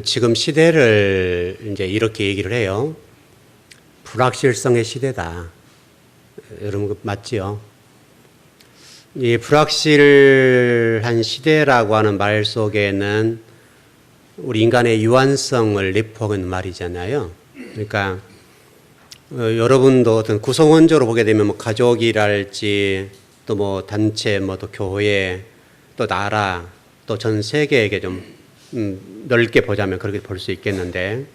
지금 시대를 이제 이렇게 얘기를 해요. 불확실성의 시대다. 여러분 맞지요? 이 불확실한 시대라고 하는 말 속에는 우리 인간의 유한성을 내포하고 있는 말이잖아요. 그러니까 여러분도 어떤 구성원적으로 보게 되면 뭐 가족이랄지 또 뭐 단체, 뭐 또 교회, 또 나라, 또 전 세계에게 좀 넓게 보자면 그렇게 볼 수 있겠는데,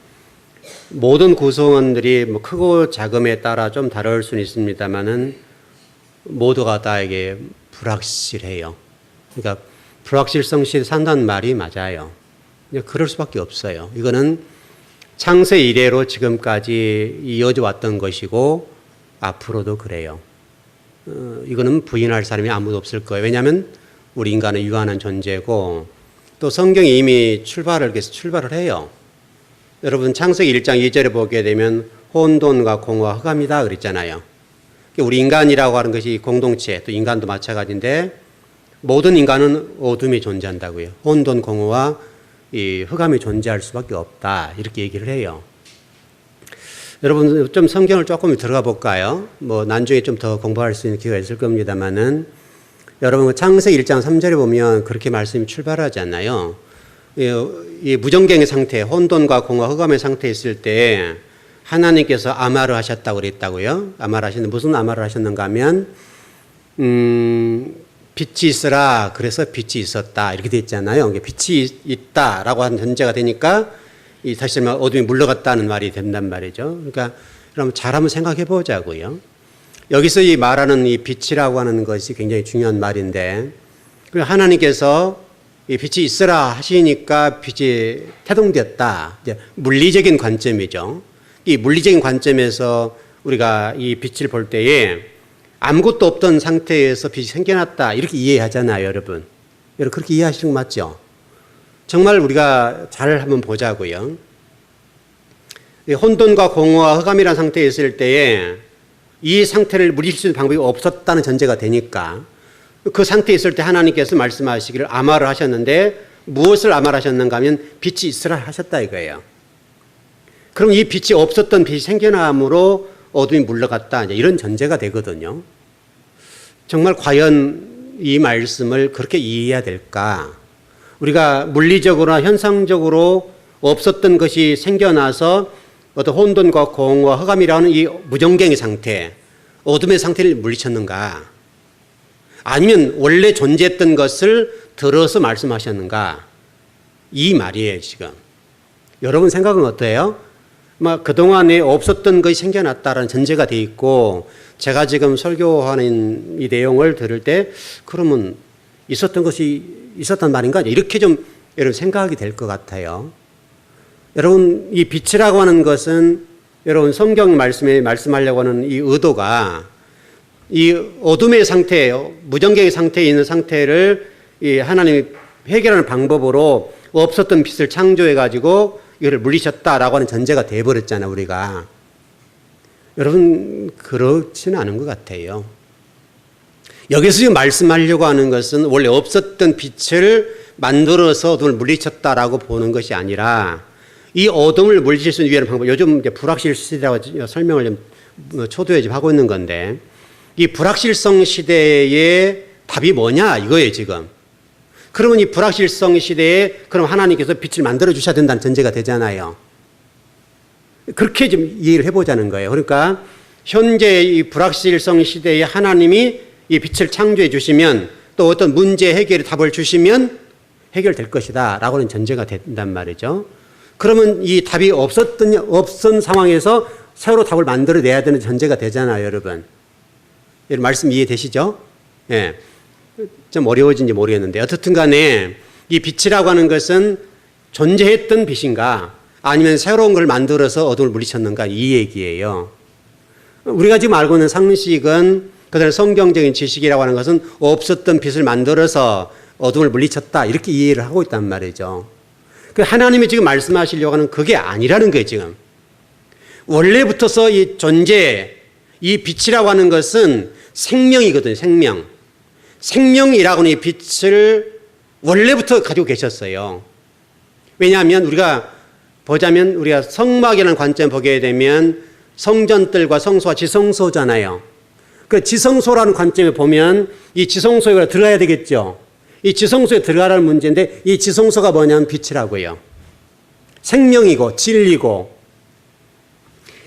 모든 구성원들이 뭐 크고 작음에 따라 좀 다를 수는 있습니다만은 모두가 다 이게 불확실해요. 그러니까 불확실성 시대에 산다는 말이 맞아요. 그럴 수밖에 없어요. 이거는 창세 이래로 지금까지 이어져 왔던 것이고 앞으로도 그래요. 이거는 부인할 사람이 아무도 없을 거예요. 왜냐하면 우리 인간은 유한한 존재고, 또 성경이 이미 출발을 해요. 여러분 창세기 1장 2절에 보게 되면 혼돈과 공허와 흑암이다 그랬잖아요. 우리 인간이라고 하는 것이 공동체, 또 인간도 마찬가지인데 모든 인간은 어둠이 존재한다고요. 혼돈, 공허와 이 흑암이 존재할 수밖에 없다 이렇게 얘기를 해요. 여러분 좀 성경을 조금 들어가 볼까요? 뭐 나중에 좀 더 공부할 수 있는 기회가 있을 겁니다만은, 여러분 창세기 1장 3절에 보면 그렇게 말씀이 출발하지 않나요? 이 무정경의 상태, 혼돈과 공허, 흑암의 상태에 있을 때 하나님께서 암화를 하셨다고 그랬다고요. 암화를 하셨는데 무슨 암화를 하셨는가 하면 빛이 있으라 그래서 빛이 있었다 이렇게 돼 있잖아요. 빛이 있다라고 하는 전제가 되니까 다시 말하면 어둠이 물러갔다는 말이 된단 말이죠. 그러니까 그럼 잘 한번 생각해 보자고요. 여기서 이 말하는 이 빛이라고 하는 것이 굉장히 중요한 말인데, 하나님께서 이 빛이 있으라 하시니까 빛이 태동되었다. 이제 물리적인 관점이죠. 이 물리적인 관점에서 우리가 이 빛을 볼 때에 아무것도 없던 상태에서 빛이 생겨났다 이렇게 이해하잖아요, 여러분. 여러분 그렇게 이해하시는 거 맞죠? 정말 우리가 잘 한번 보자고요. 혼돈과 공허와 흑암이라는 상태에 있을 때에 이 상태를 물리칠 수 있는 방법이 없었다는 전제가 되니까, 그 상태에 있을 때 하나님께서 말씀하시기를 암화를 하셨는데 무엇을 암화를 하셨는가 하면 빛이 있으라 하셨다 이거예요. 그럼 이 빛이 없었던 빛이 생겨남으로 어둠이 물러갔다 이런 전제가 되거든요. 정말 과연 이 말씀을 그렇게 이해해야 될까? 우리가 물리적으로나 현상적으로 없었던 것이 생겨나서 어떤 혼돈과 공허와 흑암이라는 이 무정경의 상태, 어둠의 상태를 물리쳤는가? 아니면 원래 존재했던 것을 들어서 말씀하셨는가? 이 말이에요, 지금. 여러분 생각은 어때요? 그동안에 없었던 것이 생겨났다라는 전제가 돼 있고, 제가 지금 설교하는 이 내용을 들을 때 그러면 있었던 것이 있었단 말인가? 이렇게 좀 여러분 생각이 될 것 같아요. 여러분 이 빛이라고 하는 것은 여러분 성경 말씀에 말씀하려고 하는 이 의도가 이 어둠의 상태, 무정경의 상태에 있는 상태를 이 하나님이 해결하는 방법으로 없었던 빛을 창조해 가지고 이거를 물리셨다라고 하는 전제가 돼버렸잖아요, 우리가. 여러분 그렇지는 않은 것 같아요. 여기서 지금 말씀하려고 하는 것은 원래 없었던 빛을 만들어서 어둠을 물리쳤다라고 보는 것이 아니라, 이 어둠을 물리칠 수 있는 유일한 방법, 요즘 이제 불확실 시대라고 설명을 좀 초도에 좀 하고 있는 건데, 이 불확실성 시대의 답이 뭐냐 이거예요 지금. 그러면 이 불확실성 시대에 그럼 하나님께서 빛을 만들어 주셔야 된다는 전제가 되잖아요. 그렇게 좀 이해를 해보자는 거예요. 그러니까 현재 이 불확실성 시대에 하나님이 이 빛을 창조해 주시면, 또 어떤 문제 해결의 답을 주시면 해결될 것이다 라고 하는 전제가 된단 말이죠. 그러면 이 답이 없던 상황에서 새로 답을 만들어내야 되는 전제가 되잖아요, 여러분. 여러분 말씀 이해되시죠? 예. 좀 어려워진지 모르겠는데, 어떻든 간에 이 빛이라고 하는 것은 존재했던 빛인가 아니면 새로운 걸 만들어서 어둠을 물리쳤는가 이 얘기예요. 우리가 지금 알고 있는 상식은, 그다음에 성경적인 지식이라고 하는 것은 없었던 빛을 만들어서 어둠을 물리쳤다 이렇게 이해를 하고 있단 말이죠. 하나님이 지금 말씀하시려고 하는 그게 아니라는 거예요, 지금. 원래부터서 이 존재, 이 빛이라고 하는 것은 생명이거든요, 생명. 생명이라고 하는 이 빛을 원래부터 가지고 계셨어요. 왜냐하면 우리가 보자면 우리가 성막이라는 관점을 보게 되면 성전들과 성소와 지성소잖아요. 그 지성소라는 관점에 보면 이 지성소에 들어가야 되겠죠. 이 지성소에 들어가라는 문제인데 이 지성소가 뭐냐면 빛이라고요. 생명이고 진리고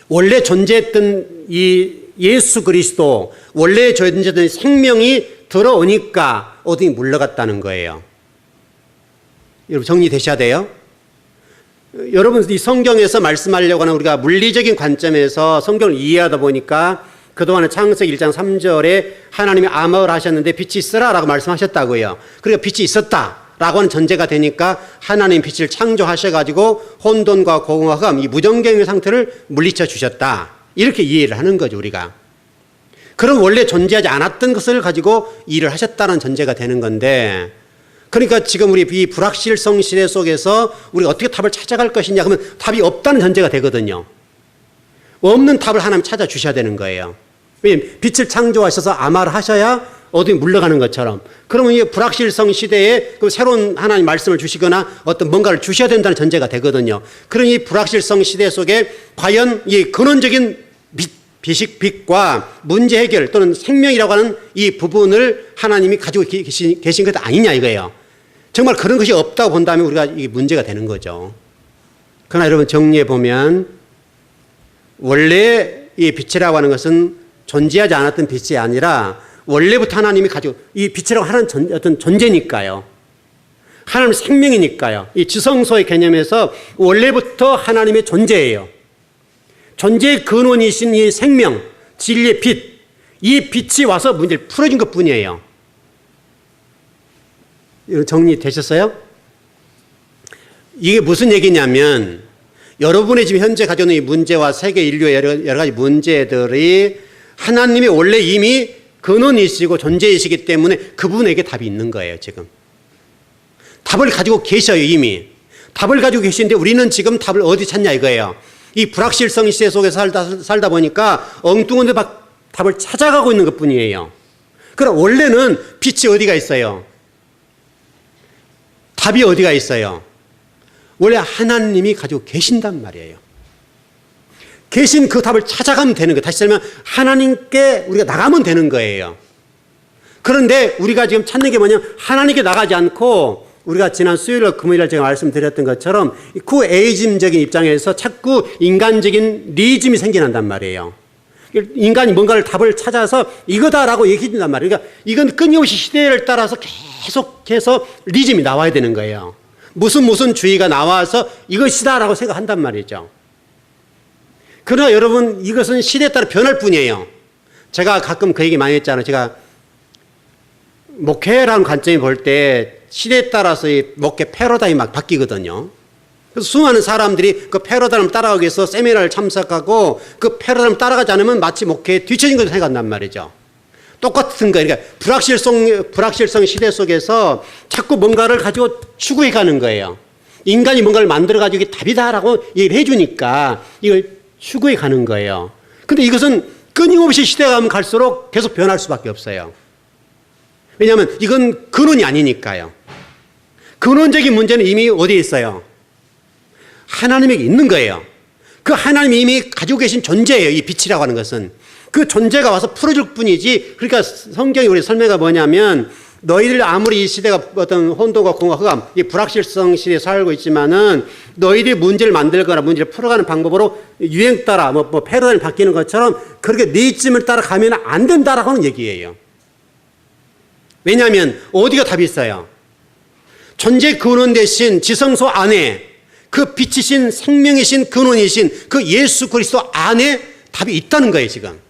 원래 존재했던 이 예수 그리스도 원래 존재했던 생명이 들어오니까 어둠이 물러갔다는 거예요. 여러분 정리되셔야 돼요. 여러분 이 성경에서 말씀하려고 하는 우리가 물리적인 관점에서 성경을 이해하다 보니까 그동안에 창세기 1장 3절에 하나님이 암흑을 하셨는데 빛이 있으라 라고 말씀하셨다고요. 그러니까 빛이 있었다라고 하는 전제가 되니까 하나님 빛을 창조하셔가지고 혼돈과 공허와 흑암 이 무정경의 상태를 물리쳐 주셨다. 이렇게 이해를 하는 거죠 우리가. 그럼 원래 존재하지 않았던 것을 가지고 일을 하셨다는 전제가 되는 건데 그러니까 지금 우리 이 불확실성 시대 속에서 우리가 어떻게 답을 찾아갈 것이냐 그러면 답이 없다는 전제가 되거든요. 없는 답을 하나님 찾아주셔야 되는 거예요. 왜냐하면 빛을 창조하셔서 암화를 하셔야 어둠이 물러가는 것처럼 그러면 이 불확실성 시대에 새로운 하나님 말씀을 주시거나 어떤 뭔가를 주셔야 된다는 전제가 되거든요. 그런 이 불확실성 시대 속에 과연 이 근원적인 빛과 문제 해결 또는 생명이라고 하는 이 부분을 하나님이 가지고 계신 것 아니냐 이거예요. 정말 그런 것이 없다고 본다면 우리가 이게 문제가 되는 거죠. 그러나 여러분 정리해 보면 원래 이 빛이라고 하는 것은 존재하지 않았던 빛이 아니라 원래부터 하나님이 가지고 이 빛이라고 하는 어떤 존재니까요. 하나님 생명이니까요. 이 지성소의 개념에서 원래부터 하나님의 존재예요. 존재의 근원이신 이 생명, 진리의 빛, 이 빛이 와서 문제를 풀어준 것뿐이에요. 정리되셨어요? 이게 무슨 얘기냐면 여러분의 지금 현재 가지고 있는 이 문제와 세계 인류의 여러 가지 문제들이 하나님이 원래 이미 근원이시고 존재이시기 때문에 그분에게 답이 있는 거예요 지금. 답을 가지고 계셔요 이미. 답을 가지고 계시는데 우리는 지금 답을 어디 찾냐 이거예요. 이 불확실성 시대 속에서 살다 보니까 엉뚱한 데 답을 찾아가고 있는 것뿐이에요. 그럼 원래는 빛이 어디가 있어요? 답이 어디가 있어요? 원래 하나님이 가지고 계신단 말이에요. 계신 그 답을 찾아가면 되는 거예요. 다시 설명 하나님께 우리가 나가면 되는 거예요. 그런데 우리가 지금 찾는 게 뭐냐면 하나님께 나가지 않고 우리가 지난 수요일 금요일 제가 말씀드렸던 것처럼 구에이즘적인 입장에서 자꾸 인간적인 리즘이 생겨난단 말이에요. 인간이 뭔가를 답을 찾아서 이거다라고 얘기해 준단 말이에요. 그러니까 이건 끊임없이 시대를 따라서 계속해서 리즘이 나와야 되는 거예요. 무슨 주의가 나와서 이것이다라고 생각한단 말이죠. 그러나 여러분 이것은 시대에 따라 변할 뿐이에요. 제가 가끔 그 얘기 많이 했잖아요. 제가 목회라는 관점이 볼 때 시대에 따라서 이 목회 패러다임이 막 바뀌거든요. 그래서 수많은 사람들이 그 패러다임을 따라가기 위해서 세미나를 참석하고 그 패러다임을 따라가지 않으면 마치 목회에 뒤처진 것으로 생각한단 말이죠. 똑같은 거예요. 그러니까 불확실성 시대 속에서 자꾸 뭔가를 가지고 추구해 가는 거예요. 인간이 뭔가를 만들어 가지고 이게 답이다라고 얘기를 해주니까 이걸 추구해 가는 거예요. 근데 이것은 끊임없이 시대가 가면 갈수록 계속 변할 수밖에 없어요. 왜냐하면 이건 근원이 아니니까요. 근원적인 문제는 이미 어디에 있어요? 하나님에게 있는 거예요. 그 하나님이 이미 가지고 계신 존재예요. 이 빛이라고 하는 것은. 그 존재가 와서 풀어줄 뿐이지. 그러니까 성경이 우리 설명가 뭐냐면 너희들 아무리 이 시대가 어떤 혼돈과 공허, 흑암, 이 불확실성 시대에 살고 있지만은 너희들이 문제를 만들거나 문제를 풀어가는 방법으로 유행 따라 패러다임이 바뀌는 것처럼 그렇게 리즘을 따라가면 안 된다라고 하는 얘기예요. 왜냐하면 어디가 답이 있어요? 존재 근원 대신 지성소 안에 그 빛이신 생명이신 근원이신 그 예수 그리스도 안에 답이 있다는 거예요 지금.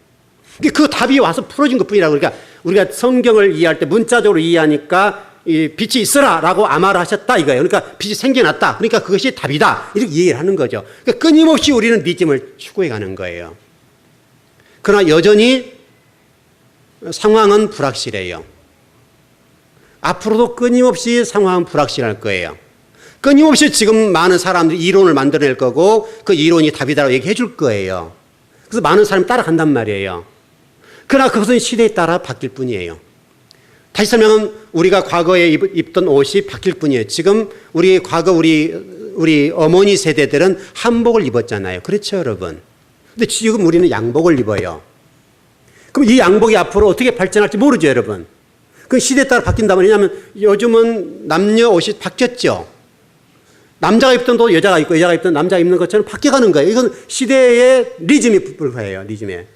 그 답이 와서 풀어진 것뿐이라고. 그러니까 우리가 성경을 이해할 때 문자적으로 이해하니까 이 빛이 있으라라고 암화를 하셨다 이거예요. 그러니까 빛이 생겨났다. 그러니까 그것이 답이다. 이렇게 이해를 하는 거죠. 그러니까 끊임없이 우리는 리즘을 추구해 가는 거예요. 그러나 여전히 상황은 불확실해요. 앞으로도 끊임없이 상황은 불확실할 거예요. 끊임없이 지금 많은 사람들이 이론을 만들어낼 거고 그 이론이 답이다라고 얘기해 줄 거예요. 그래서 많은 사람이 따라간단 말이에요. 그러나 그것은 시대에 따라 바뀔 뿐이에요. 다시 설명하면 우리가 과거에 입던 옷이 바뀔 뿐이에요. 지금 우리 과거 우리 우리 어머니 세대들은 한복을 입었잖아요. 그렇죠, 여러분? 근데 지금 우리는 양복을 입어요. 그럼 이 양복이 앞으로 어떻게 발전할지 모르죠, 여러분? 그 시대에 따라 바뀐다면, 왜냐하면 요즘은 남녀 옷이 바뀌었죠. 남자가 입던 옷 여자가 입고 여자가 입던 남자가 입는 것처럼 바뀌어가는 거예요. 이건 시대의 리즘이 불과해요, 리즘에.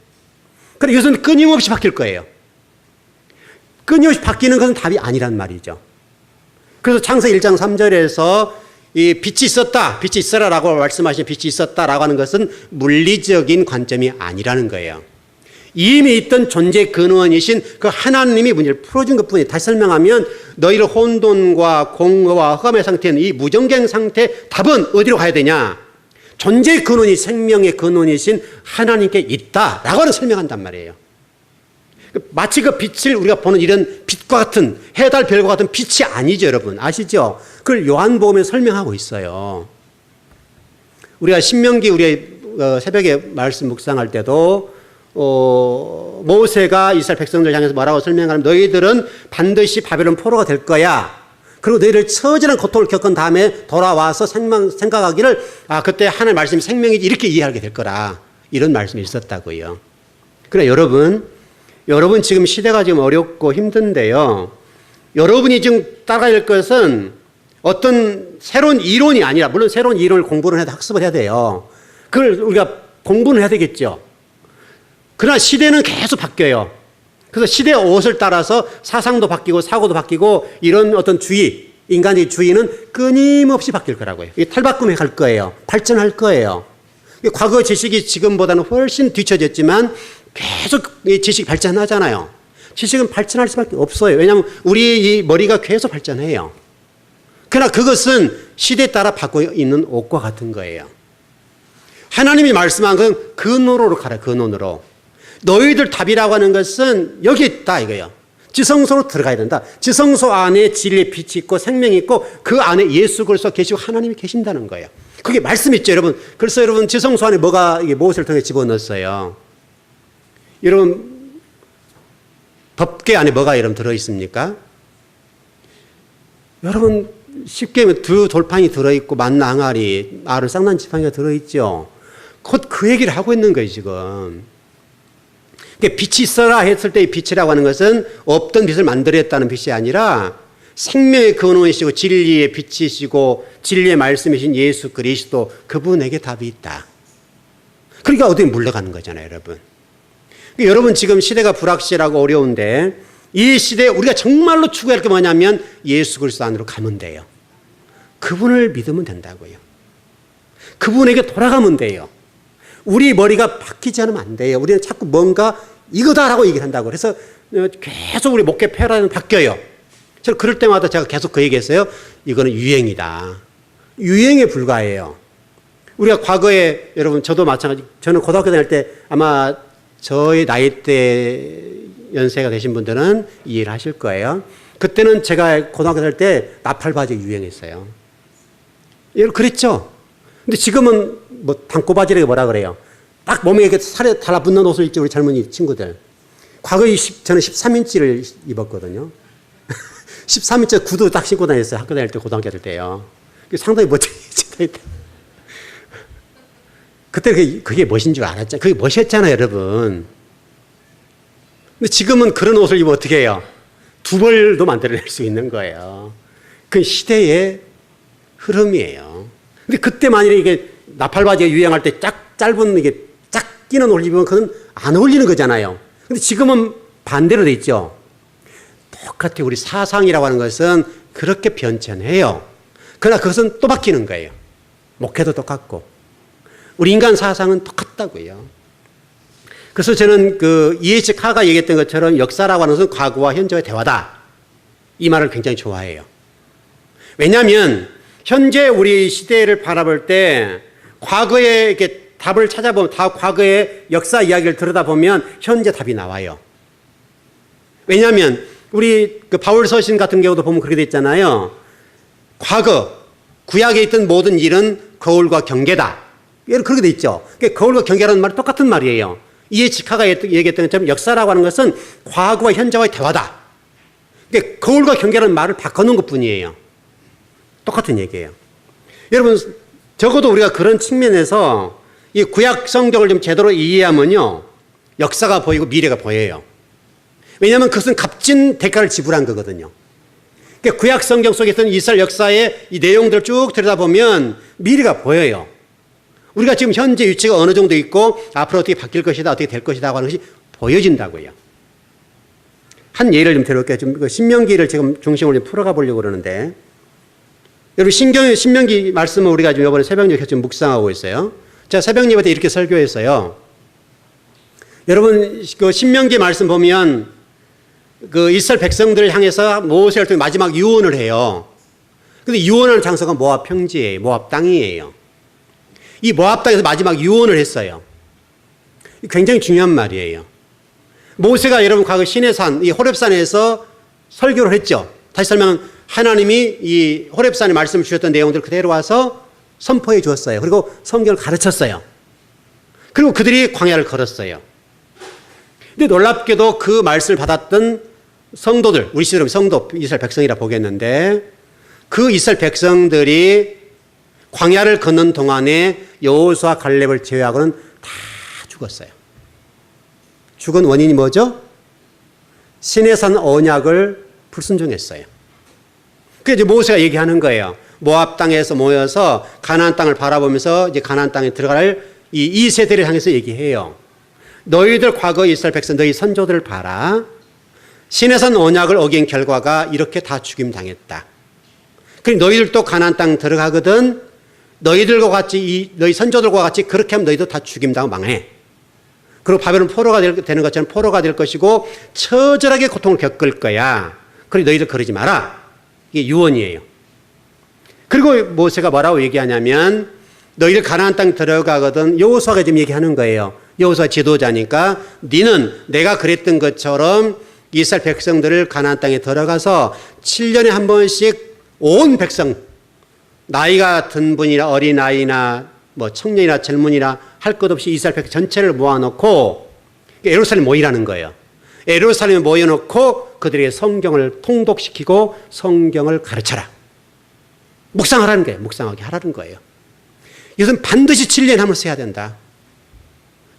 그런데 이것은 끊임없이 바뀔 거예요. 끊임없이 바뀌는 것은 답이 아니란 말이죠. 그래서 창세 1장 3절에서 이 빛이 있었다, 빛이 있어라라고 말씀하신 빛이 있었다라고 하는 것은 물리적인 관점이 아니라는 거예요. 이미 있던 존재 근원이신 그 하나님이 문제를 풀어준 것뿐이에요. 다시 설명하면 너희를 혼돈과 공허와 흑암의 상태인 이 무정경 상태 답은 어디로 가야 되냐? 존재 근원이 생명의 근원이신 하나님께 있다라고 하는 설명한단 말이에요. 마치 그 빛을 우리가 보는 이런 빛과 같은 해달 별과 같은 빛이 아니죠, 여러분. 아시죠? 그걸 요한복음에 설명하고 있어요. 우리가 신명기 우리 새벽에 말씀 묵상할 때도 모세가 이스라엘 백성들 향해서 뭐라고 설명하면 너희들은 반드시 바벨론 포로가 될 거야. 그리고 너희들 처절한 고통을 겪은 다음에 돌아와서 생각하기를 그때 하나님의 말씀이 생명이지 이렇게 이해하게 될 거라. 이런 말씀이 있었다고요. 그래 여러분 지금 시대가 지금 어렵고 힘든데요. 여러분이 지금 따라야 될 것은 어떤 새로운 이론이 아니라, 물론 새로운 이론을 공부를 해야 학습을 해야 돼요. 그걸 우리가 공부는 해야 되겠죠. 그러나 시대는 계속 바뀌어요. 그래서 시대의 옷을 따라서 사상도 바뀌고 사고도 바뀌고 이런 어떤 주의, 인간의 주의는 끊임없이 바뀔 거라고요. 탈바꿈해 갈 거예요. 발전할 거예요. 과거 지식이 지금보다는 훨씬 뒤처졌지만 계속 지식이 발전하잖아요. 지식은 발전할 수밖에 없어요. 왜냐하면 우리 이 머리가 계속 발전해요. 그러나 그것은 시대에 따라 바뀌어 있는 옷과 같은 거예요. 하나님이 말씀한 건 근원으로 가라, 근원으로. 너희들 답이라고 하는 것은 여기 있다 이거예요. 지성소로 들어가야 된다. 지성소 안에 진리의 빛이 있고 생명이 있고 그 안에 예수 그리스도 계시고 하나님이 계신다는 거예요. 그게 말씀 있죠, 여러분. 그래서 여러분 지성소 안에 뭐가 무엇을 통해 집어넣었어요? 여러분 법궤 안에 뭐가 여러분 들어 있습니까? 여러분 쉽게 하면 두 돌판이 들어 있고 만나 항아리, 알을 쌍난 지팡이가 들어 있죠. 곧 그 얘기를 하고 있는 거예요, 지금. 그러니까 빛이 있어라 했을 때 이 빛이라고 하는 것은 없던 빛을 만들었다는 빛이 아니라 생명의 근원이시고 진리의 빛이시고 진리의 말씀이신 예수 그리스도 그분에게 답이 있다. 그러니까 어디에 물러가는 거잖아요, 여러분. 그러니까 여러분 지금 시대가 불확실하고 어려운데 이 시대에 우리가 정말로 추구할 게 뭐냐면 예수 그리스도 안으로 가면 돼요. 그분을 믿으면 된다고요. 그분에게 돌아가면 돼요. 우리 머리가 바뀌지 않으면 안 돼요. 우리는 자꾸 뭔가 이거다라고 얘기를 한다고. 그래서 계속 우리 목회 패러다임은 바뀌어요. 저는 그럴 때마다 제가 계속 그 얘기했어요. 이거는 유행이다. 유행에 불과해요. 우리가 과거에 여러분 저도 마찬가지. 저는 고등학교 다닐 때 아마 저희 나이대 연세가 되신 분들은 이해를 하실 거예요. 그때는 제가 고등학교 다닐 때 나팔바지 유행했어요. 여러분 그랬죠? 근데 지금은 뭐 단꼬바지라고 뭐라 그래요? 딱 몸에 이렇게 살에 달라붙는 옷을 입죠, 우리 젊은이 친구들. 과거에 저는 13인치를 입었거든요. 13인치 구두 딱 신고 다녔어요. 학교 다닐 때, 고등학교 다닐 때요. 상당히 멋지게. 그때 그게 멋인 줄 알았죠. 그게 멋있잖아요, 여러분. 근데 지금은 그런 옷을 입으면 어떻게 해요? 두 벌도 만들어낼 수 있는 거예요. 그 시대의 흐름이에요. 근데 그때 만일에 이게 나팔바지가 유행할 때 짧은 이게 짝 끼는 옷을 입으면 그건 안 어울리는 거잖아요. 근데 지금은 반대로 돼 있죠. 똑같아요. 우리 사상이라고 하는 것은 그렇게 변천해요. 그러나 그것은 또 바뀌는 거예요. 목회도 똑같고. 우리 인간 사상은 똑같다고요. 그래서 저는 그 E.H. 카가 얘기했던 것처럼 역사라고 하는 것은 과거와 현재의 대화다. 이 말을 굉장히 좋아해요. 왜냐하면 현재 우리 시대를 바라볼 때 과거에 이렇게 답을 찾아보면 다 과거의 역사 이야기를 들여다보면 현재 답이 나와요. 왜냐하면 우리 그 바울 서신 같은 경우도 보면 그렇게 돼 있잖아요. 과거 구약에 있던 모든 일은 거울과 경계다. 그렇게 돼 있죠. 그러니까 거울과 경계라는 말이 똑같은 말이에요. E.H. 카가 얘기했던 것처럼 역사라고 하는 것은 과거와 현재와의 대화다. 그러니까 거울과 경계라는 말을 바꿔놓은 것뿐이에요. 똑같은 얘기예요. 여러분, 적어도 우리가 그런 측면에서 이 구약 성경을 좀 제대로 이해하면요, 역사가 보이고 미래가 보여요. 왜냐하면 그것은 값진 대가를 지불한 거거든요. 그러니까 구약 성경 속에 있던 이스라엘 역사의 이 내용들을 쭉 들여다보면 미래가 보여요. 우리가 지금 현재 위치가 어느 정도 있고 앞으로 어떻게 바뀔 것이다, 어떻게 될 것이다 하는 것이 보여진다고요. 한 예를 좀 들어볼게요. 좀 신명기를 지금 중심으로 풀어가 보려고 그러는데, 여러분 신명기 말씀을 우리가 지금 이번에 새벽 예배 지금 묵상하고 있어요. 제가 새벽 예배 때 이렇게 설교했어요. 여러분 그 신명기 말씀 보면 그 이스라엘 백성들을 향해서 모세를 통해 마지막 유언을 해요. 근데 유언하는 장소가 모압 평지예요. 모압 땅이에요. 이 모압 땅에서 마지막 유언을 했어요. 굉장히 중요한 말이에요. 모세가 여러분 과거 시내산, 이 호렙산에서 설교를 했죠. 다시 설명하면 하나님이 이 호렙산에 말씀을 주셨던 내용들을 그대로 와서 선포해 주었어요. 그리고 성경을 가르쳤어요. 그리고 그들이 광야를 걸었어요. 근데 놀랍게도 그 말씀을 받았던 성도들, 우리 시대로 성도, 이스라엘 백성이라 보겠는데, 그 이스라엘 백성들이 광야를 걷는 동안에 여호수아 갈렙을 제외하고는 다 죽었어요. 죽은 원인이 뭐죠? 시내산 언약을 불순종했어요. 그래서 모세가 얘기하는 거예요. 모압 땅에서 모여서 가나안 땅을 바라보면서 이제 가나안 땅에 들어갈 이 세대를 향해서 얘기해요. 너희들 과거 이스라엘 백성, 너희 선조들을 봐라. 시내산 언약을 어긴 결과가 이렇게 다 죽임 당했다. 그리고 너희들도 가나안 땅 들어가거든. 너희들과 같이 너희 선조들과 같이 그렇게 하면 너희도 다 죽임 당하고 망해. 그리고 바벨론 포로가 되는 것처럼 포로가 될 것이고 처절하게 고통을 겪을 거야. 그리고 너희들 그러지 마라. 이게 유언이에요. 그리고 모세가 뭐라고 얘기하냐면 너희들 가나안 땅 들어가거든. 여호수아가 지금 얘기하는 거예요. 여호수아 지도자니까 너는 내가 그랬던 것처럼 이스라엘 백성들을 가나안 땅에 들어가서 7년에 한 번씩 온 백성, 나이가 든 분이나 어린아이나 뭐 청년이나 젊은이나 할 것 없이 이스라엘 백성 전체를 모아놓고 예루살렘 모이라는 거예요. 예루살렘에 모여놓고 그들에게 성경을 통독시키고 성경을 가르쳐라. 묵상하라는 거예요. 묵상하게 하라는 거예요. 이것은 반드시 7년 함을 써야 된다.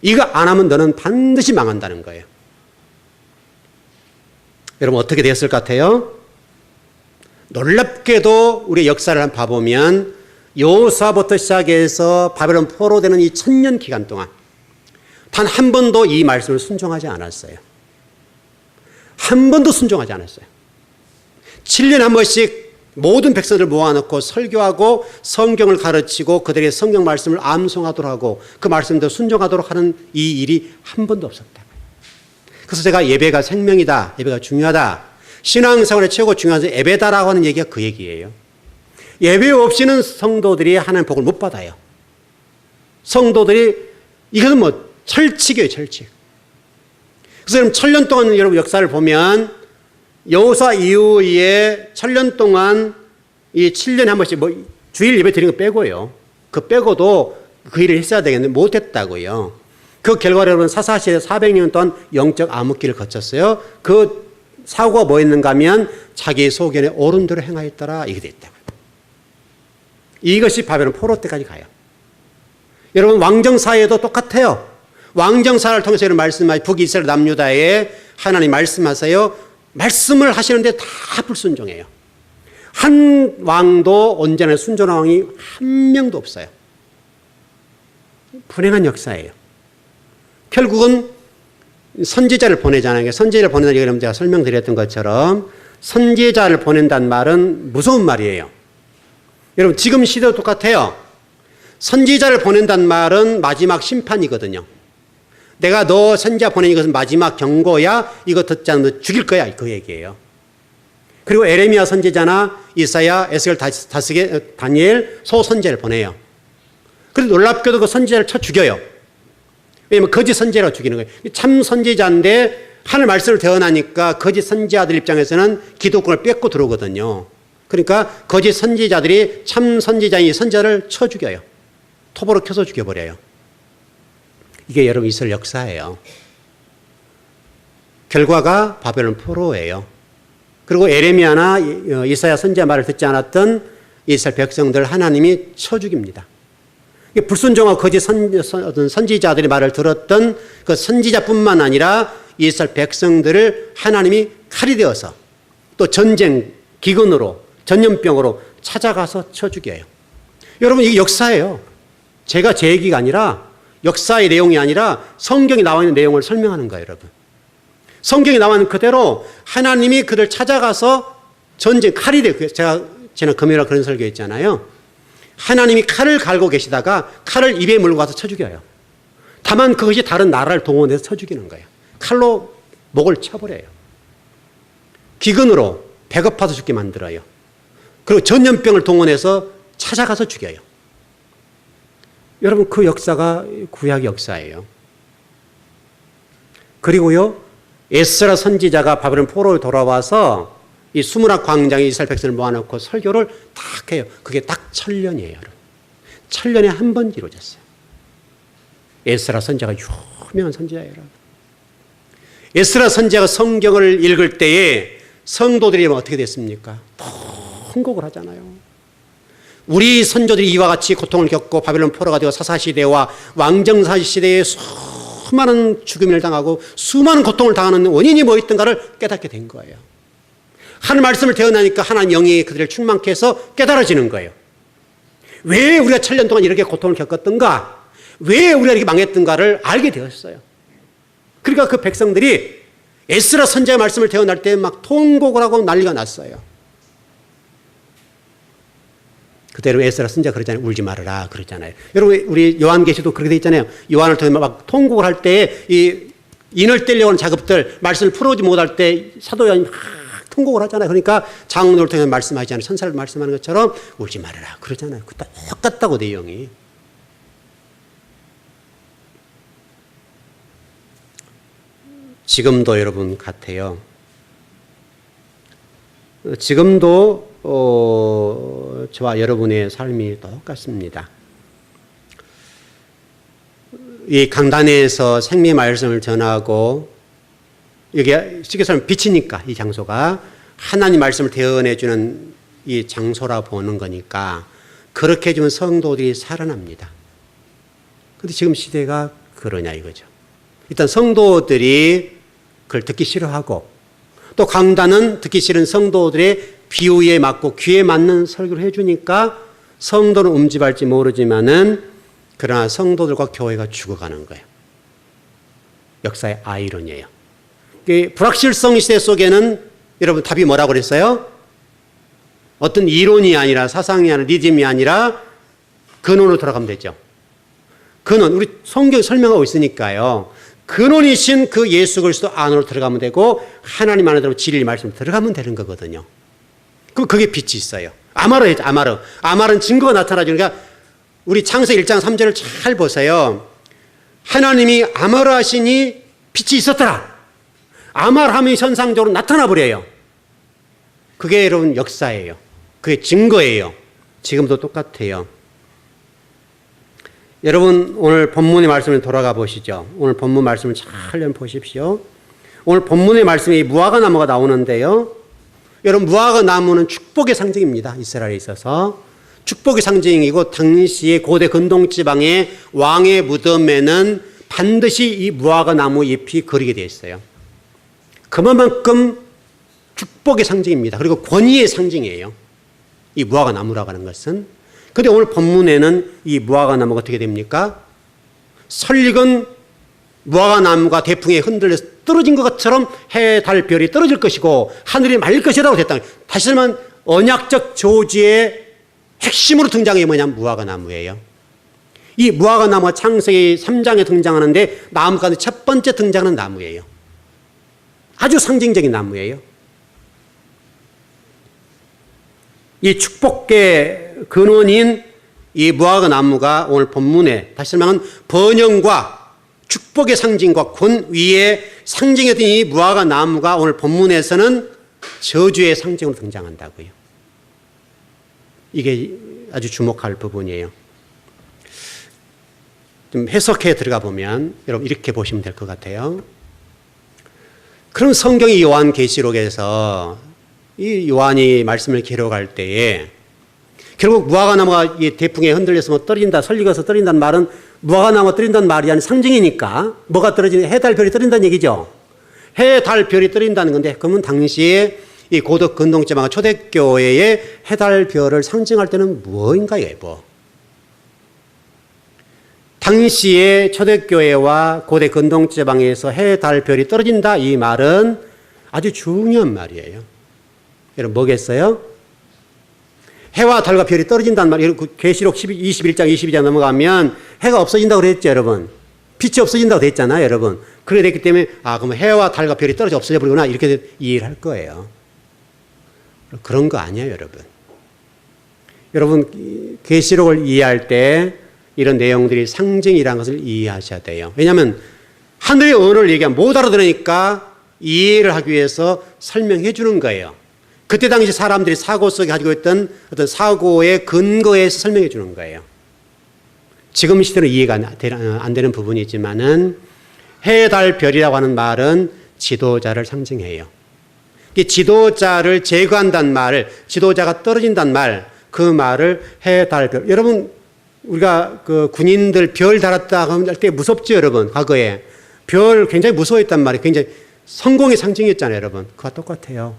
이거 안 하면 너는 반드시 망한다는 거예요. 여러분 어떻게 됐을 것 같아요? 놀랍게도 우리 역사를 한번 봐보면 여호수아부터 시작해서 바벨론 포로되는 이 1000년 기간 동안 단 한 번도 이 말씀을 순종하지 않았어요. 한 번도 순종하지 않았어요. 7년에 한 번씩 모든 백성들을 모아놓고 설교하고 성경을 가르치고 그들의 성경 말씀을 암송하도록 하고 그 말씀대로 순종하도록 하는 이 일이 한 번도 없었다. 그래서 제가 예배가 생명이다, 예배가 중요하다, 신앙생활의 최고 중요한 것은 예배다라고 하는 얘기가 그 얘기예요. 예배 없이는 성도들이 하나님의 복을 못 받아요. 성도들이 이것은 뭐 철칙이에요, 철칙. 그래서 여러분 1000년 동안 여러분 역사를 보면 여호수아 이후에 1000년 동안 이 7년에 한 번씩 뭐 주일 예배 드리는 거 빼고요. 그 빼고도 그 일을 했어야 되겠는데 못했다고요. 그 결과로 여러분 사사시대 400년 동안 영적 암흑기를 거쳤어요. 그 사고가 뭐였는가 하면 자기 소견에 옳은 대로 행하였더라 이게 됐다고요. 이것이 바벨론 포로 때까지 가요. 여러분 왕정사회도 똑같아요. 왕정사를 통해서 이런 말씀하시 북이스라엘 남유다에 하나님 말씀하세요. 말씀을 하시는데 다 불순종해요. 한 왕도 언제나 순종한 왕이 한 명도 없어요. 불행한 역사예요. 결국은 선지자를 보내잖아요. 선지자를 보낸다는 얘기를 제가 설명드렸던 것처럼 선지자를 보낸다는 말은 무서운 말이에요. 여러분 지금 시대도 똑같아요. 선지자를 보낸다는 말은 마지막 심판이거든요. 내가 너 선지자 보낸 이것은 마지막 경고야. 이거 듣지 않으면 너 죽일 거야. 그 얘기예요. 그리고 에레미야 선지자나 이사야, 에스겔, 다니엘, 소선지자를 보내요. 그런데 놀랍게도 그 선지자를 쳐 죽여요. 왜냐하면 거짓 선지자라고 죽이는 거예요. 참 선지자인데 하늘 말씀을 대언하니까 거짓 선지자들 입장에서는 기독권을 뺏고 들어오거든요. 그러니까 거짓 선지자들이 참 선지자인 선지자를 쳐 죽여요. 톱으로 켜서 죽여버려요. 이게 여러분 이스라엘 역사예요. 결과가 바벨론 포로예요. 그리고 에레미야나 이사야 선지자 말을 듣지 않았던 이스라엘 백성들 하나님이 쳐 죽입니다. 불순종하고 거짓 선지자들의 말을 들었던 그 선지자뿐만 아니라 이스라엘 백성들을 하나님이 칼이 되어서 또 전쟁, 기근으로, 전염병으로 찾아가서 쳐 죽여요. 여러분, 이게 역사예요. 제가 제 얘기가 아니라, 역사의 내용이 아니라 성경에 나와 있는 내용을 설명하는 거예요, 여러분. 성경에 나와 있는 그대로 하나님이 그들 찾아가서 전쟁, 칼이 돼. 제가 지난 금요일에 그런 설교했잖아요. 하나님이 칼을 갈고 계시다가 칼을 입에 물고 가서 쳐 죽여요. 다만 그것이 다른 나라를 동원해서 쳐 죽이는 거예요. 칼로 목을 쳐버려요. 기근으로 배고파서 죽게 만들어요. 그리고 전염병을 동원해서 찾아가서 죽여요. 여러분, 그 역사가 구약 역사예요. 그리고요, 에스라 선지자가 바벨론 포로로 돌아와서 이 수문학 광장에 이스라엘 백성을 모아놓고 설교를 딱 해요. 그게 딱 천년이에요, 여러분. 천년에 한 번 이루어졌어요. 에스라 선지자가 유명한 선지자예요, 여러분. 에스라 선지자가 성경을 읽을 때에 성도들이 어떻게 됐습니까? 통곡을 하잖아요. 우리 선조들이 이와 같이 고통을 겪고 바벨론 포로가 되어 사사시대와 왕정사시대에 수많은 죽음을 당하고 수많은 고통을 당하는 원인이 뭐였던가를 깨닫게 된 거예요. 하나님 말씀을 대언하니까 하나님 영이 그들을 충만케 해서 깨달아지는 거예요. 왜 우리가 7년 동안 이렇게 고통을 겪었던가, 왜 우리가 이렇게 망했던가를 알게 되었어요. 그러니까 그 백성들이 에스라 선지자의 말씀을 대언할 때 막 통곡을 하고 난리가 났어요. 그대로 에스라 선지자가 그러잖아요. 울지 말아라 그러잖아요. 여러분, 우리 요한계시도 그렇게 돼 있잖아요. 요한을 통해 막 통곡을 할 때 이 인을 떼려고 하는 작업들, 말씀을 풀어오지 못할 때 사도 요한이 막 통곡을 하잖아요. 그러니까 장로를 통해 말씀하지 않아요. 천사를 말씀하는 것처럼 울지 말아라 그러잖아요. 그 똑같다고 내용이. 지금도 여러분 같아요. 지금도 저와 여러분의 삶이 똑같습니다. 이 강단에서 생명의 말씀을 전하고, 여기 쉽게 설명 빛이니까 이 장소가 하나님 말씀을 대언해주는 이 장소라 보는 거니까 그렇게 해주면 성도들이 살아납니다. 그런데 지금 시대가 그러냐 이거죠. 일단 성도들이 그걸 듣기 싫어하고, 또 강단은 듣기 싫은 성도들의 비유에 맞고 귀에 맞는 설교를 해주니까 성도는 움직일지 모르지만은 그러나 성도들과 교회가 죽어가는 거예요. 역사의 아이러니예요. 불확실성 시대 속에는 여러분 답이 뭐라고 그랬어요? 어떤 이론이 아니라 사상이 아니라 리즘이 아니라 근원으로 돌아가면 되죠. 근원, 우리 성경이 설명하고 있으니까요. 근원이신 그 예수 그리스도 안으로 들어가면 되고 하나님 안에 들어가면 진리의 말씀으로 들어가면 되는 거거든요. 그럼 그게 빛이 있어요. 아마르 해죠. 아마르는 증거가 나타나주니까 우리 창세기 1장 3절을 잘 보세요. 하나님이 아마르 하시니 빛이 있었더라. 아마르함이 현상적으로 나타나 버려요. 그게 여러분 역사예요. 그게 증거예요. 지금도 똑같아요. 여러분, 오늘 본문의 말씀을 돌아가 보시죠. 오늘 본문 말씀을 잘 보십시오. 오늘 본문의 말씀에 무화과 나무가 나오는데요. 여러분, 무화과 나무는 축복의 상징입니다. 이스라엘에 있어서. 축복의 상징이고, 당시의 고대 근동지방의 왕의 무덤에는 반드시 이 무화과 나무 잎이 그리게 되어 있어요. 그만큼 축복의 상징입니다. 그리고 권위의 상징이에요. 이 무화과 나무라고 하는 것은. 그런데 오늘 본문에는 이 무화과 나무가 어떻게 됩니까? 설익은 무화과 나무가 대풍에 흔들려서 떨어진 것처럼 해, 달, 별이 떨어질 것이고 하늘이 말릴 것이라고 됐다. 다시 말하면 언약적 조지의 핵심으로 등장한 게 뭐냐면 무화과 나무예요. 이 무화과 나무가 창세기 3장에 등장하는데 나무 가운데 첫 번째 등장하는 나무예요. 아주 상징적인 나무예요. 이 축복의 근원인 이 무화과 나무가 오늘 본문에 다시 말하면 번영과 축복의 상징과 권위의 상징이었던 이 무화과 나무가 오늘 본문에서는 저주의 상징으로 등장한다고요. 이게 아주 주목할 부분이에요. 좀 해석해 들어가 보면 여러분 이렇게 보시면 될 것 같아요. 그럼 성경이 요한계시록에서 이 요한이 말씀을 기록할 때에 결국 무화과나무가 이 대풍에 흔들려서 뭐 떨어진다, 설익어서 떨어진다는 말은 무화과나무가 떨어진다는 말이 아닌 상징이니까 뭐가 떨어지는 해, 달, 별이 떨어진다는 얘기죠. 해, 달, 별이 떨어진다는 건데 그러면 당시에 이 고덕 근동제방과 초대교회의 해, 달, 별을 상징할 때는 뭐인가요? 뭐? 당시에 초대교회와 고대 근동제방에서 해, 달, 별이 떨어진다 이 말은 아주 중요한 말이에요. 여러분 뭐겠어요? 해와 달과 별이 떨어진다는 말이에요. 계시록 21장 22장 넘어가면 해가 없어진다고 그랬죠, 여러분. 빛이 없어진다고 됐잖아요, 여러분. 그렇게 됐기 때문에 그럼 해와 달과 별이 떨어져 없어져 버리구나 이렇게 이해를 할 거예요. 그런 거 아니에요, 여러분. 여러분 계시록을 이해할 때 이런 내용들이 상징이라는 것을 이해하셔야 돼요. 왜냐하면 하늘의 언어를 얘기하면 못 알아들으니까 이해를 하기 위해서 설명해 주는 거예요. 그때 당시 사람들이 사고 속에 가지고 있던 어떤 사고의 근거에서 설명해 주는 거예요. 지금 시대는 이해가 안 되는 부분이 있지만은 해, 달, 별이라고 하는 말은 지도자를 상징해요. 지도자를 제거한다는 말, 지도자가 떨어진다는 말, 그 말을 해, 달, 별. 여러분, 우리가 그 군인들 별 달았다 할 때 무섭죠, 여러분? 과거에. 별 굉장히 무서워했단 말이에요. 굉장히 성공의 상징이었잖아요, 여러분. 그와 똑같아요.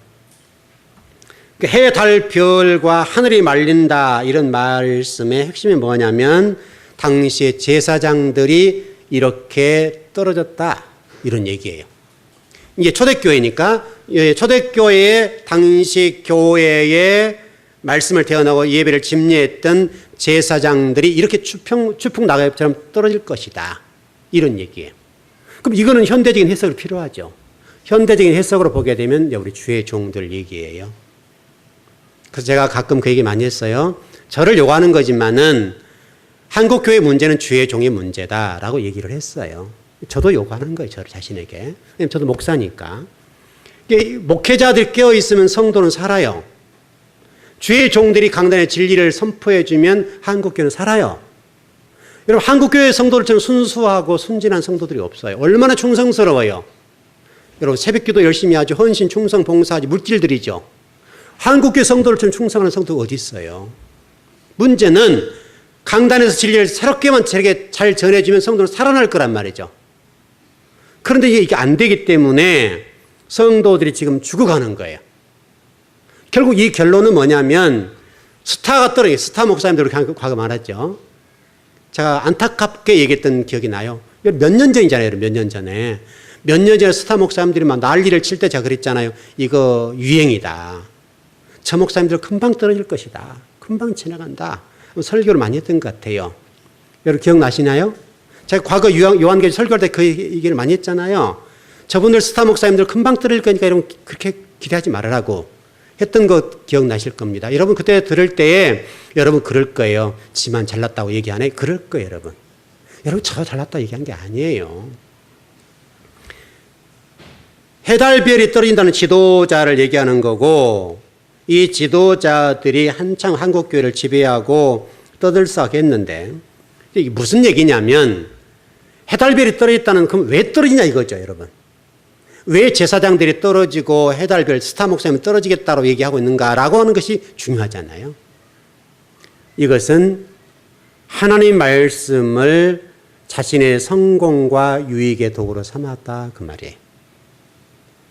해, 달, 별과 하늘이 말린다 이런 말씀의 핵심이 뭐냐면 당시의 제사장들이 이렇게 떨어졌다 이런 얘기예요. 이게 초대교회니까 초대교회의 당시 교회의 말씀을 대언하고 예배를 집례했던 제사장들이 이렇게 추풍 낙엽처럼 떨어질 것이다 이런 얘기예요. 그럼 이거는 현대적인 해석이 필요하죠. 현대적인 해석으로 보게 되면 우리 주의 종들 얘기예요. 그래서 제가 가끔 그 얘기 많이 했어요. 저를 요구하는 거지만은 한국교회 문제는 주의 종의 문제다라고 얘기를 했어요. 저도 요구하는 거예요. 저 자신에게. 저도 목사니까. 목회자들 깨어있으면 성도는 살아요. 주의 종들이 강단의 진리를 선포해주면 한국교회는 살아요. 여러분 한국교회 성도들처럼 순수하고 순진한 성도들이 없어요. 얼마나 충성스러워요. 여러분 새벽기도 열심히 하죠. 헌신, 충성, 봉사하지 물질들이죠. 한국교회 성도들처럼 충성하는 성도가 어디 있어요? 문제는 강단에서 진리를 새롭게만 잘 전해주면 성도는 살아날 거란 말이죠. 그런데 이게 안 되기 때문에 성도들이 지금 죽어가는 거예요. 결국 이 결론은 뭐냐면 스타가 떨어져요. 스타 목사님들 과거 말했죠. 제가 안타깝게 얘기했던 기억이 나요. 몇 년 전이잖아요. 몇 년 전에. 몇 년 전에 스타 목사님들이 막 난리를 칠 때 제가 그랬잖아요. 이거 유행이다. 저 목사님들 금방 떨어질 것이다. 금방 지나간다. 설교를 많이 했던 것 같아요. 여러분 기억나시나요? 제가 과거 요한계시 설교할 때 그 얘기를 많이 했잖아요. 저분들 스타 목사님들 금방 떨어질 거니까 여러분 그렇게 기대하지 말으라고 했던 거 기억나실 겁니다. 여러분 그때 들을 때에 여러분 그럴 거예요. 지만 잘났다고 얘기 안 해? 그럴 거예요, 여러분. 여러분 저 잘났다고 얘기한 게 아니에요. 해달별이 떨어진다는 지도자를 얘기하는 거고 이 지도자들이 한창 한국교회를 지배하고 떠들썩했는데 이게 무슨 얘기냐면 해달별이 떨어졌다는 그럼 왜 떨어지냐 이거죠, 여러분. 왜 제사장들이 떨어지고 해달별 스타 목사님이 떨어지겠다고 얘기하고 있는가라고 하는 것이 중요하잖아요. 이것은 하나님 말씀을 자신의 성공과 유익의 도구로 삼았다 그 말이에요.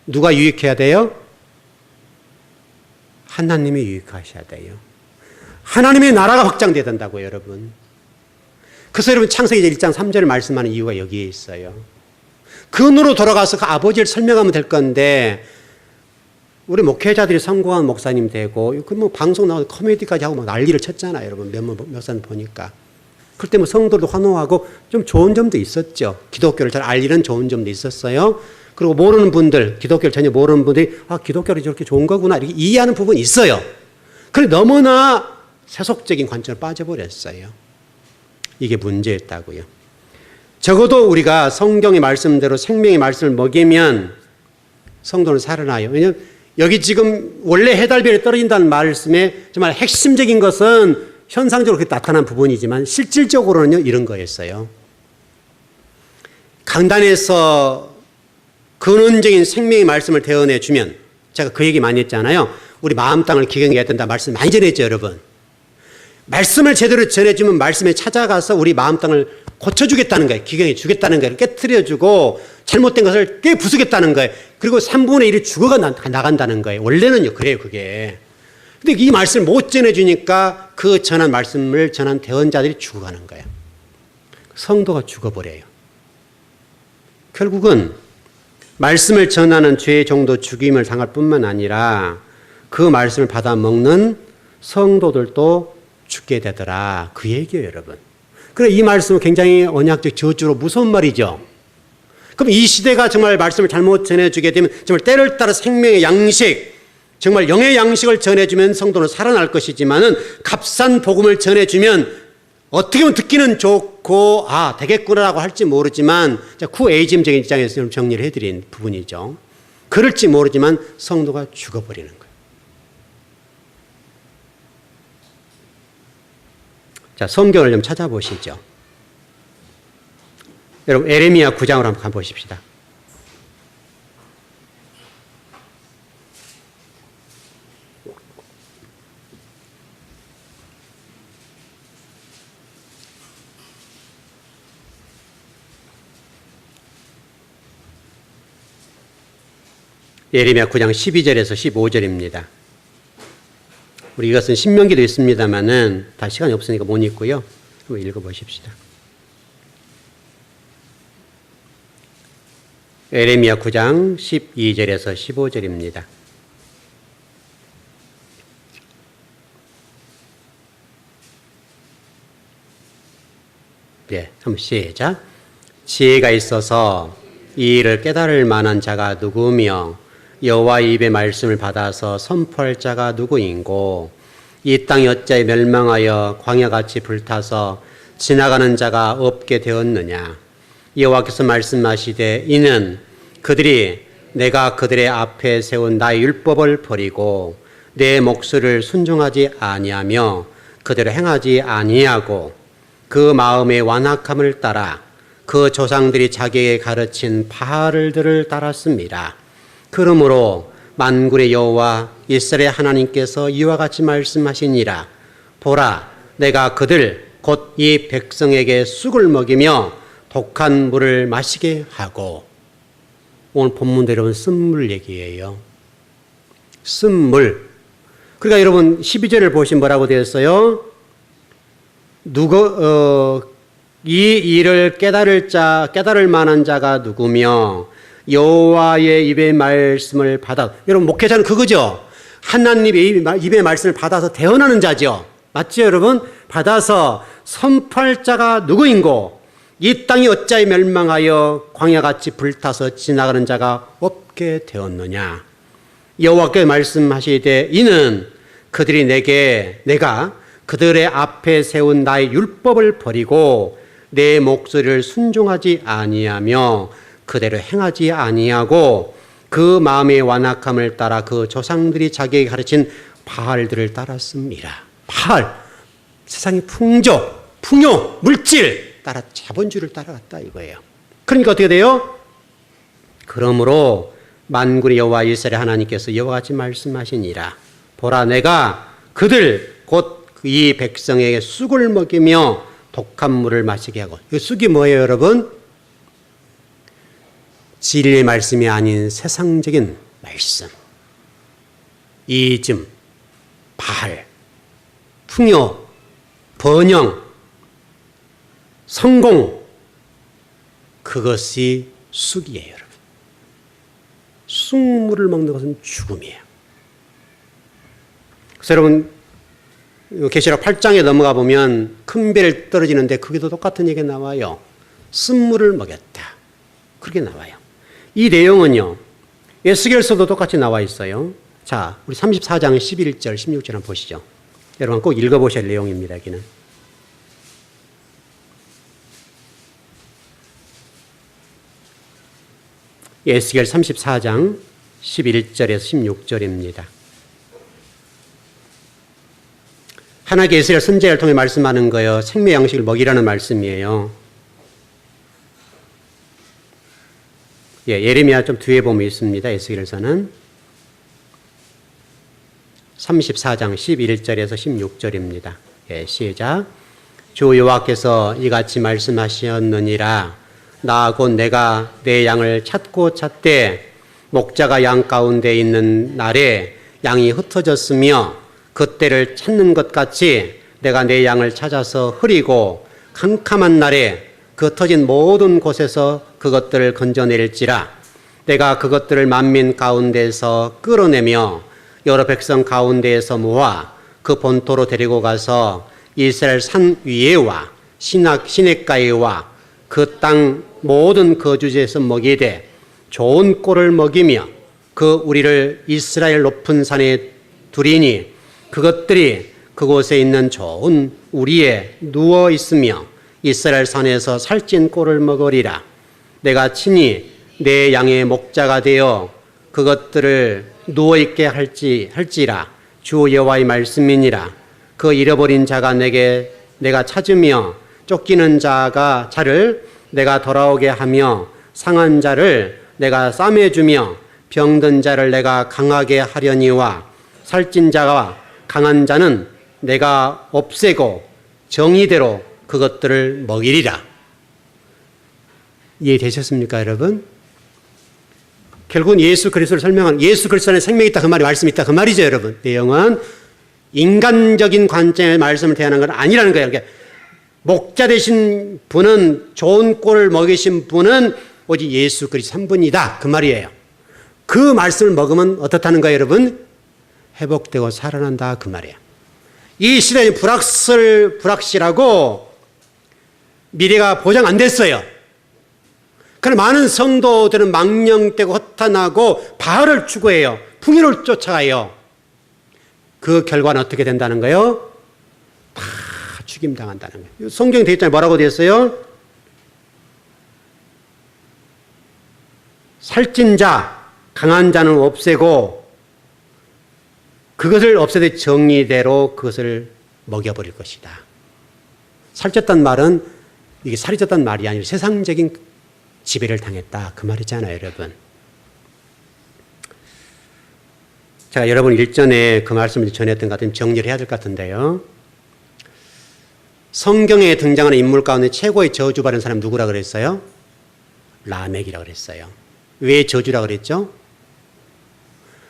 누가 유익해야 돼요? 하나님이 유익하셔야 돼요. 하나님의 나라가 확장돼야 된다고요, 여러분. 그래서 여러분 창세기 1장 3절을 말씀하는 이유가 여기에 있어요. 근으로 돌아가서 그 아버지를 설명하면 될 건데 우리 목회자들이 성공한 목사님 되고 그 뭐 방송 나와서 코미디까지 하고 막 난리를 쳤잖아요, 여러분. 몇 산 보니까. 그때 뭐 성도도 환호하고 좀 좋은 점도 있었죠. 기독교를 잘 알리는 좋은 점도 있었어요. 그리고 모르는 분들, 기독교를 전혀 모르는 분들이 기독교가 저렇게 좋은 거구나 이렇게 이해하는 부분이 있어요. 그런데 너무나 세속적인 관점을 빠져버렸어요. 이게 문제였다고요. 적어도 우리가 성경의 말씀대로 생명의 말씀을 먹이면 성도는 살아나요. 왜냐하면 여기 지금 원래 해달별이 떨어진다는 말씀의 정말 핵심적인 것은 현상적으로 그렇게 나타난 부분이지만 실질적으로는요 이런 거였어요. 강단에서 근원적인 생명의 말씀을 대언해 주면 제가 그 얘기 많이 했잖아요. 우리 마음 땅을 기경해야 된다 말씀 많이 전했죠, 여러분. 말씀을 제대로 전해주면 말씀에 찾아가서 우리 마음 땅을 고쳐주겠다는 거예요. 기경해 주겠다는 거예요. 깨트려주고 잘못된 것을 깨부수겠다는 거예요. 그리고 3분의 1이 죽어가 나간다는 거예요. 원래는요, 그래요, 그게. 근데 이 말씀을 못 전해주니까 그 전한 말씀을 전한 대언자들이 죽어가는 거예요. 성도가 죽어버려요. 결국은 말씀을 전하는 죄의 종도 죽임을 당할 뿐만 아니라 그 말씀을 받아 먹는 성도들도 죽게 되더라. 그 얘기예요, 여러분. 그래, 이 말씀은 굉장히 언약적 저주로 무서운 말이죠. 그럼 이 시대가 정말 말씀을 잘못 전해주게 되면 정말 때를 따라 생명의 양식, 정말 영의 양식을 전해주면 성도는 살아날 것이지만은 값싼 복음을 전해주면 어떻게 보면 듣기는 좋고 되겠구나라고 할지 모르지만 쿠에이즘적인 입장에서 정리를 해드린 부분이죠. 그럴지 모르지만 성도가 죽어버리는 거예요. 자, 성경을 좀 찾아보시죠. 여러분, 에레미야 9장으로 한번 가보십시다. 예레미야 9장 12절에서 15절입니다. 우리 이것은 신명기도 있습니다만은 다 시간이 없으니까 못 읽고요. 한번 읽어보십시다. 예레미야 9장 12절에서 15절입니다. 네, 한번 시작. 지혜가 있어서 이 일을 깨달을 만한 자가 누구며 여호와의 입의 말씀을 받아서 선포할 자가 누구인고 이 땅이 어찌 멸망하여 광야같이 불타서 지나가는 자가 없게 되었느냐. 여호와께서 말씀하시되 이는 그들이 내가 그들의 앞에 세운 나의 율법을 버리고 내 목소리를 순종하지 아니하며 그대로 행하지 아니하고 그 마음의 완악함을 따라 그 조상들이 자기에게 가르친 바알들을 따랐습니다. 그러므로 만군의 여호와 이스라엘 하나님께서 이와 같이 말씀하시니라. 보라, 내가 그들 곧 이 백성에게 쑥을 먹이며 독한 물을 마시게 하고. 오늘 본문대로는 쓴물 얘기예요. 쓴물. 그러니까 여러분 12절을 보시면 뭐라고 되어 있어요? 이 일을 깨달을 만한 자가 누구며 여호와의 입의 말씀을 받아. 여러분 목회자는 그거죠. 하나님의 입의 말씀을 받아서 대언하는 자죠. 맞죠, 여러분? 받아서 선포할 자가 누구인고 이 땅이 어찌 멸망하여 광야같이 불타서 지나가는 자가 없게 되었느냐. 여호와께 말씀하시되 이는 그들이 내가 그들의 앞에 세운 나의 율법을 버리고 내 목소리를 순종하지 아니하며 그대로 행하지 아니하고 그 마음의 완악함을 따라 그 조상들이 자기에게 가르친 바알들을 따랐습니다. 바알, 세상의 풍요, 물질 따라 자본주의를 따라갔다 이거예요. 그러니까 어떻게 돼요? 그러므로 만군의 여호와 이스라엘 하나님께서 이와 같이 말씀하시니라. 보라, 내가 그들 곧 이 백성에게 쑥을 먹이며 독한 물을 마시게 하고. 이 쑥이 뭐예요, 여러분? 진리의 말씀이 아닌 세상적인 말씀. 이즘, 바알, 풍요, 번영, 성공. 그것이 쑥이에요, 여러분. 쑥물을 먹는 것은 죽음이에요. 그래서 여러분 계시록 8장에 넘어가 보면 큰 배를 떨어지는데 거기도 똑같은 얘기가 나와요. 쓴물을 먹였다. 그렇게 나와요. 이 내용은요. 에스겔서도 똑같이 나와 있어요. 자, 우리 34장 11절, 16절 한번 보시죠. 여러분 꼭 읽어보셔야 할 내용입니다. 여기는. 에스겔 34장 11절에서 16절입니다. 하나님께 이스라엘 선지자를 통해 말씀하는 거예요. 생명 양식을 먹이라는 말씀이에요. 예레미야 좀 뒤에 보면 있습니다. 에스겔서는 34장 11절에서 16절입니다. 시작. 주 여호와께서 이같이 말씀하셨느니라. 나 곧 내가 내 양을 찾고 찾되 목자가 양 가운데 있는 날에 양이 흩어졌으며 그때를 찾는 것 같이 내가 내 양을 찾아서 흐리고 캄캄한 날에 그 흩어진 모든 곳에서 그것들을 건져낼지라. 내가 그것들을 만민 가운데서 끌어내며 여러 백성 가운데에서 모아 그 본토로 데리고 가서 이스라엘 산 위에와 시냇가에와 그 땅 모든 거주지에서 먹이되 좋은 꼴을 먹이며 그 우리를 이스라엘 높은 산에 두리니 그것들이 그곳에 있는 좋은 우리에 누워 있으며 이스라엘 산에서 살찐 꼴을 먹으리라. 내가 친히 내 양의 목자가 되어 그것들을 누워 있게 할지라. 주 여호와의 말씀이니라. 그 잃어버린 자가 내가 찾으며 쫓기는 자를 내가 돌아오게 하며 상한 자를 내가 싸매주며 병든 자를 내가 강하게 하려니와 살찐 자와 강한 자는 내가 없애고 정의대로 그것들을 먹이리라. 이해되셨습니까, 여러분? 결국은 예수 그리스도를 설명하는, 예수 그리스도 안에 생명이 있다 그 말이, 말씀이 있다 그 말이죠, 여러분. 내용은 인간적인 관점의 말씀을 대하는 건 아니라는 거예요. 그러니까 목자 되신 분은, 좋은 꼴을 먹이신 분은 오직 예수 그리스도 한 분이다 그 말이에요. 그 말씀을 먹으면 어떻다는 거예요, 여러분? 회복되고 살아난다 그 말이에요. 이 시대는 불확실하고 미래가 보장 안 됐어요. 그러나 많은 성도들은 망령되고 허탄하고 바알을 추구해요. 풍요를 쫓아가요. 그 결과는 어떻게 된다는 거예요? 다 죽임당한다는 거예요. 성경에 되어 있잖아요. 뭐라고 되어 있어요? 살찐 자, 강한 자는 없애고 그것을 없애되 정의대로 그것을 먹여버릴 것이다. 살쪘단 말은 이게 살이 쪘단 말이 아니라 세상적인 지배를 당했다 그 말이잖아요, 여러분. 제가 여러분 일전에 그 말씀을 전했던 것 같으면 정리를 해야 될 것 같은데요. 성경에 등장하는 인물 가운데 최고의 저주받은 사람이 누구라 그랬어요? 라멕이라 그랬어요. 왜 저주라 그랬죠?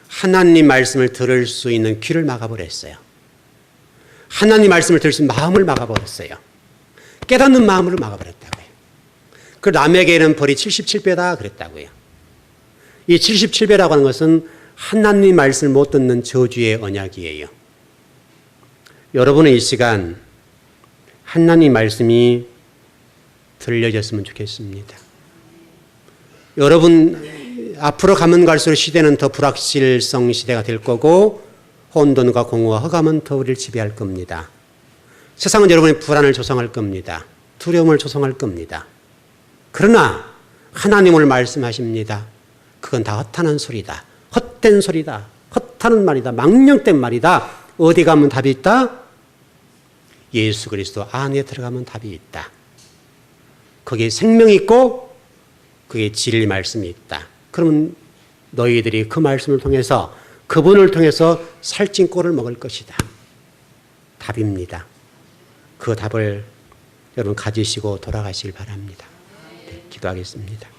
하나님 말씀을 들을 수 있는 귀를 막아버렸어요. 하나님 말씀을 들을 수 있는 마음을 막아버렸어요. 깨닫는 마음을 막아버렸다고요. 그 라멕에는 벌이 77배다 그랬다고요. 이 77배라고 하는 것은 하나님 말씀을 못 듣는 저주의 언약이에요. 여러분의 이 시간 하나님 말씀이 들려졌으면 좋겠습니다. 여러분 앞으로 가면 갈수록 시대는 더 불확실성 시대가 될 거고 혼돈과 공허와 흑암은 더 우리를 지배할 겁니다. 세상은 여러분의 불안을 조성할 겁니다. 두려움을 조성할 겁니다. 그러나 하나님 오늘 말씀하십니다. 그건 다 허탄한 소리다. 헛된 소리다. 헛하는 말이다. 망령된 말이다. 어디 가면 답이 있다? 예수 그리스도 안에 들어가면 답이 있다. 거기에 생명이 있고 그게 진리 말씀이 있다. 그러면 너희들이 그 말씀을 통해서 그분을 통해서 살찐 꼴을 먹을 것이다. 답입니다. 그 답을 여러분 가지시고 돌아가시길 바랍니다. 네, 기도하겠습니다.